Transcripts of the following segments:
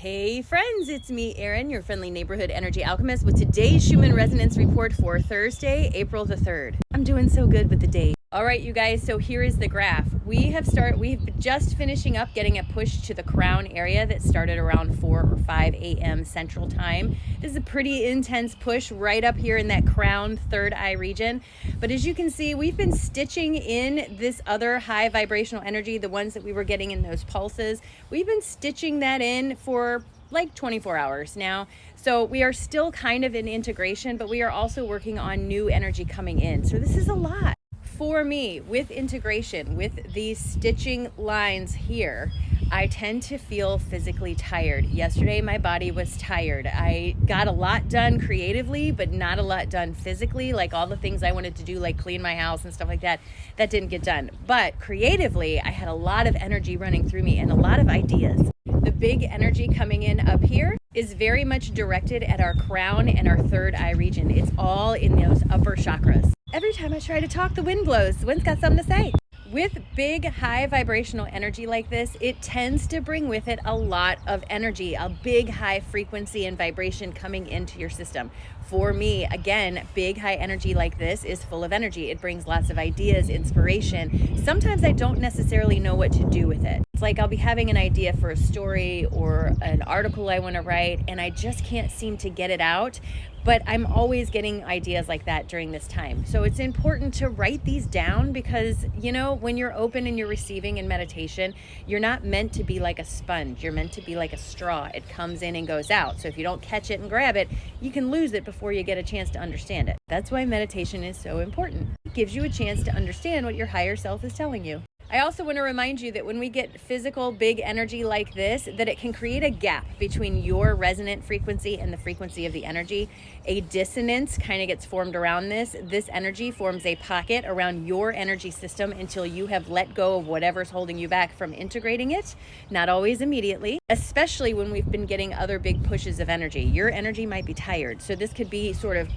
Hey friends, it's me, Erin, your friendly neighborhood energy alchemist with today's Schumann resonance report for Thursday, April the 3rd. I'm doing so good with the day. All right, you guys, so here is the graph. We've just finishing up getting a push to the crown area that started around 4 or 5 a.m. Central Time. This is a pretty intense push right up here in that crown third eye region. But as you can see, we've been stitching in this other high vibrational energy, the ones that we were getting in those pulses. We've been stitching that in for like 24 hours now. So we are still kind of in integration, but we are also working on new energy coming in. So this is a lot. For me, with integration, with these stitching lines here, I tend to feel physically tired. Yesterday, my body was tired. I got a lot done creatively, but not a lot done physically, like all the things I wanted to do, like clean my house and stuff like that, that didn't get done. But creatively, I had a lot of energy running through me and a lot of ideas. The big energy coming in up here is very much directed at our crown and our third eye region. It's all in those upper chakras. Every time I try to talk, the wind blows. The wind's got something to say. With big, high vibrational energy like this, it tends to bring with it a lot of energy, a big, high frequency and vibration coming into your system. For me, again, big, high energy like this is full of energy. It brings lots of ideas, inspiration. Sometimes I don't necessarily know what to do with it. It's like I'll be having an idea for a story or an article I want to write, and I just can't seem to get it out. But I'm always getting ideas like that during this time. So it's important to write these down because, you know, when you're open and you're receiving in meditation, you're not meant to be like a sponge. You're meant to be like a straw. It comes in and goes out. So if you don't catch it and grab it, you can lose it before you get a chance to understand it. That's why meditation is so important. It gives you a chance to understand what your higher self is telling you. I also want to remind you that when we get physical big energy like this, that it can create a gap between your resonant frequency and the frequency of the energy. A dissonance kind of gets formed around this. This energy forms a pocket around your energy system until you have let go of whatever's holding you back from integrating it. Not always immediately, especially when we've been getting other big pushes of energy. Your energy might be tired. So this could be sort of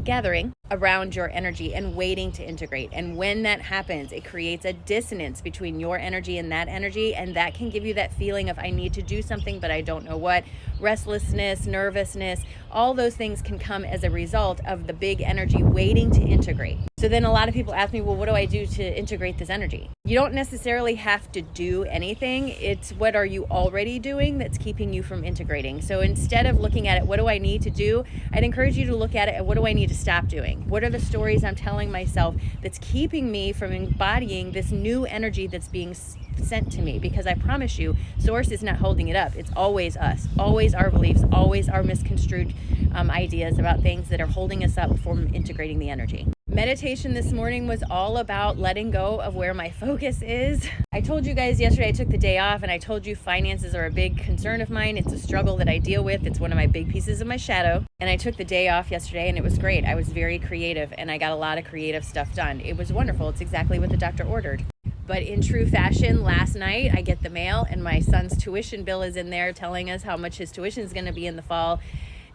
gathering around your energy and waiting to integrate. And when that happens, it creates a dissonance between your energy and that can give you that feeling of I need to do something, but I don't know what. Restlessness, nervousness, all those things can come as a result of the big energy waiting to integrate. So then a lot of people ask me, well, what do I do to integrate this energy? You don't necessarily have to do anything. It's what are you already doing that's keeping you from integrating. So instead of looking at it, what do I need to do? I'd encourage you to look at it and what do I need to stop doing? What are the stories I'm telling myself that's keeping me from embodying this new energy that's being sent to me? Because I promise you, source is not holding it up. It's always us, always our beliefs, always our misconstrued ideas about things that are holding us up from integrating the energy. Meditation this morning was all about letting go of where my focus is. I told you guys yesterday I took the day off, and I told you finances are a big concern of mine. It's a struggle that I deal with. It's one of my big pieces of my shadow. And I took the day off yesterday, and it was great. I was very creative, and I got a lot of creative stuff done. It was wonderful. It's exactly what the doctor ordered. But in true fashion, last night I get the mail, and my son's tuition bill is in there telling us how much his tuition is going to be in the fall.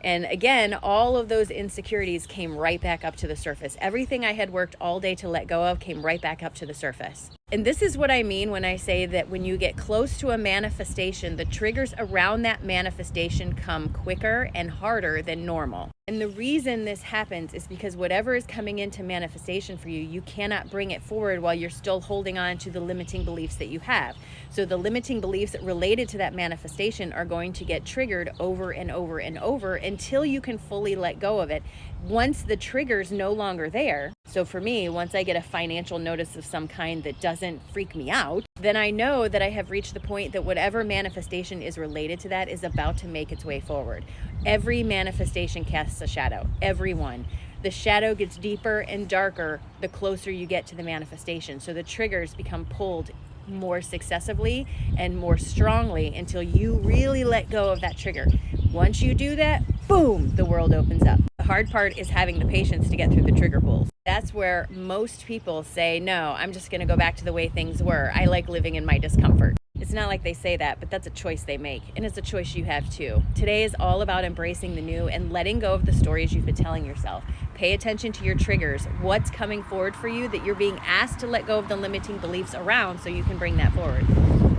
And again, all of those insecurities came right back up to the surface. Everything I had worked all day to let go of came right back up to the surface. And this is what I mean when I say that when you get close to a manifestation, the triggers around that manifestation come quicker and harder than normal. And the reason this happens is because whatever is coming into manifestation for you, you cannot bring it forward while you're still holding on to the limiting beliefs that you have. So the limiting beliefs related to that manifestation are going to get triggered over and over and over until you can fully let go of it. Once the trigger's no longer there, so for me, once I get a financial notice of some kind that doesn't freak me out, then I know that I have reached the point that whatever manifestation is related to that is about to make its way forward. Every manifestation casts a shadow, every one. The shadow gets deeper and darker the closer you get to the manifestation. So the triggers become pulled more successively and more strongly until you really let go of that trigger. Once you do that, boom, the world opens up. The hard part is having the patience to get through the trigger pulls. That's where most people say, no, I'm just going to go back to the way things were. I like living in my discomfort. It's not like they say that, but that's a choice they make, and it's a choice you have too. Today is all about embracing the new and letting go of the stories you've been telling yourself. Pay attention to your triggers. What's coming forward for you that you're being asked to let go of the limiting beliefs around so you can bring that forward.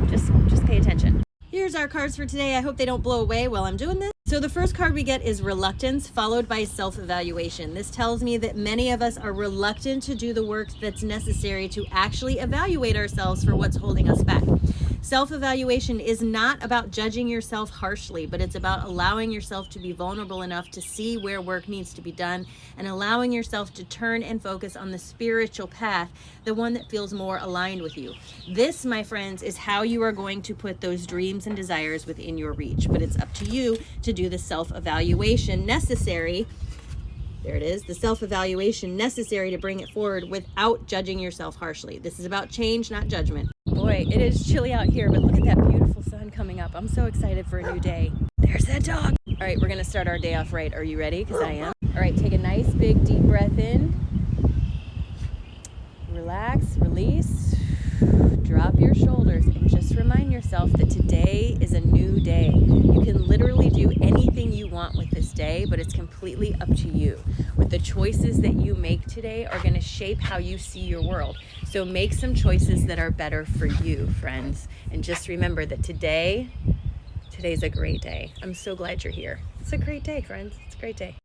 Just pay attention. Here's our cards for today. I hope they don't blow away while I'm doing this. So the first card we get is reluctance, followed by self-evaluation. This tells me that many of us are reluctant to do the work that's necessary to actually evaluate ourselves for what's holding us back. Self-evaluation is not about judging yourself harshly, but it's about allowing yourself to be vulnerable enough to see where work needs to be done and allowing yourself to turn and focus on the spiritual path, the one that feels more aligned with you. This, my friends, is how you are going to put those dreams and desires within your reach, but it's up to you to do the self-evaluation necessary. There it is, the self-evaluation necessary to bring it forward without judging yourself harshly. This is about change, not judgment. Boy, it is chilly out here, but look at that beautiful sun coming up. I'm so excited for a new day. There's that dog. All right, we're gonna start our day off right. Are you ready? Because I am. All right, take a nice big deep breath in. Relax, release, drop your shoulders, and just remind yourself that today is a new day. You can literally do anything you want with this day, but it's completely up to you. With the choices that you make today are going to shape how you see your world. So make some choices that are better for you, friends. And just remember that today's a great day. I'm so glad you're here. It's a great day, friends. It's a great day.